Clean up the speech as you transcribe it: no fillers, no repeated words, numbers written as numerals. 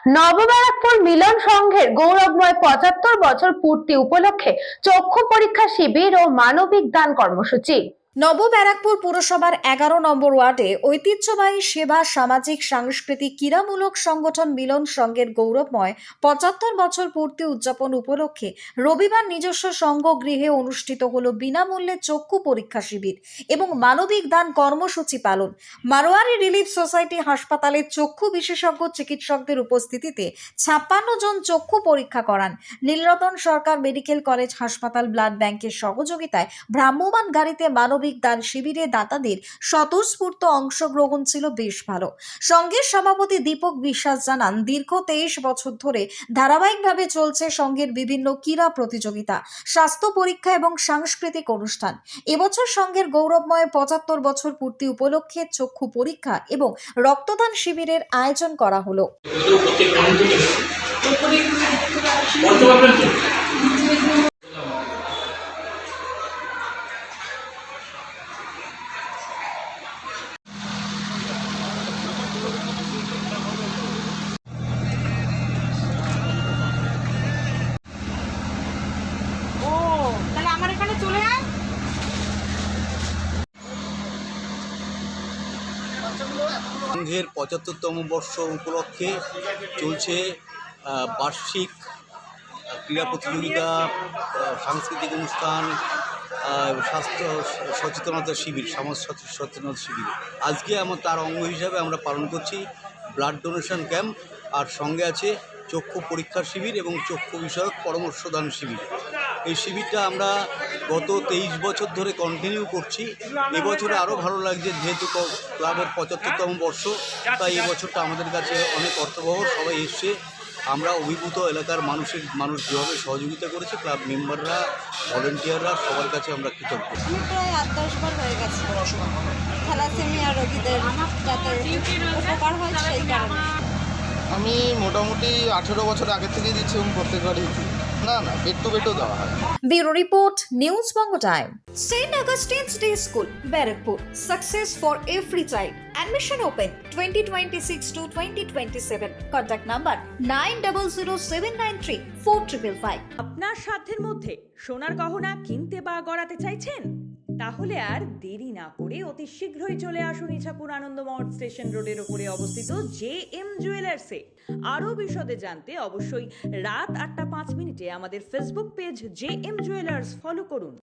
নবব্যারাকপুর মিলন সংঘের গৌরবময় ৭৫ বছর পূর্তি উপলক্ষে চক্ষু পরীক্ষা শিবির ও মানবিক দান কর্মসূচি। নবব্যারাকপুর পুরসভার ১১ নম্বর ওয়ার্ডে ঐতিহ্যবাহী সেবা সামাজিক সাংস্কৃতিক ক্রীড়ামূলক সংগঠন মিলন সংঘের গৌরবময় ৭৫ বছর পূর্তি উদযাপন উপলক্ষে রবিবার নিজস্ব সংঘ গৃহে অনুষ্ঠিত হল বিনামূল্যে চক্ষু পরীক্ষা শিবির এবং মানবিক দান কর্মসূচি পালন। মারোয়ারি রিলিফ সোসাইটি হাসপাতালের চক্ষু বিশেষজ্ঞ চিকিৎসকদের উপস্থিতিতে ৫৬ জন চক্ষু পরীক্ষা করান। নীলরতন সরকার মেডিকেল কলেজ হাসপাতাল ব্লাড ব্যাংকের সহযোগিতায় ভ্রাম্যমাণ গাড়িতে মানবিক দান শিবিরে দাতাদের স্বতঃস্ফূর্ত অংশগ্রহণ ছিল বেশ ভালো। সংঘের সভাপতি দীপক বিশ্বাস জানান, দীর্ঘ ২৩ বছর ধরে ধারাবাহিকভাবে চলছে সংঘের বিভিন্ন ক্রীড়া প্রতিযোগিতা, স্বাস্থ্য পরীক্ষা এবং সাংস্কৃতিক অনুষ্ঠান। এবছর সংঘের গৌরবময় ৭৫ বছর পূর্তি উপলক্ষে চক্ষু পরীক্ষা এবং রক্তদান শিবিরের আয়োজন করা হলো। সংঘের ৭৫তম বর্ষ উপলক্ষে চলছে বার্ষিক ক্রীড়া প্রতিযোগিতা, সাংস্কৃতিক অনুষ্ঠান, স্বাস্থ্য সচেতনতা শিবির, সমাজ সচেতনতা শিবির। আজকে তার অঙ্গ হিসাবে আমরা পালন করছি ব্লাড ডোনেশন ক্যাম্প, আর সঙ্গে আছে চক্ষু পরীক্ষার শিবির এবং চক্ষু বিষয়ক পরামর্শদান শিবির। এই শিবিরটা আমরা গত ২৩ বছর ধরে কন্টিনিউ করছি। এবছরে আরও ভালো লাগছে, যেহেতু ক্লাবের ৭৫তম বর্ষ, তাই এবছরটা আমাদের কাছে অনেক অর্থবহ। সবাই এসছে, আমরা অভিভূত, এলাকার মানুষ যেভাবে সহযোগিতা করেছে, ক্লাব মেম্বাররা, ভলেন্টিয়াররা, সবার কাছে আমরা কৃতজ্ঞ। আমি প্রায় ৮-১০ বার হয়ে গেছে থ্যালাসেমিয়া রোগীদের যাতে উপকার হয় সেই কারণে। আমি মোটামুটি ১৮ বছর আগে থেকেই দিচ্ছি এবং প্রত্যেকবারই না বেড টু বেডও দেওয়া হয়। Bureau report, news Banga time. Saint Augustine's day school, Barrackpore, success for every child. Admission open 2026 to 2027. Contact number 9007934555. আপনার সাধ্যের মধ্যে সোনার গহনা কিনতে বা গড়াতে চাইছেন? তাহলে আর দেরি না করে অতি শীঘ্রই চলে আসুন ইছাপুর আনন্দমঠ স্টেশন রোডের উপরে অবস্থিত JM জুয়েলার্সে। আরও বিশদে জানতে অবশ্যই রাত ৮টা ৫ মিনিটে আমাদের Facebook page JM jewellers follow করুন।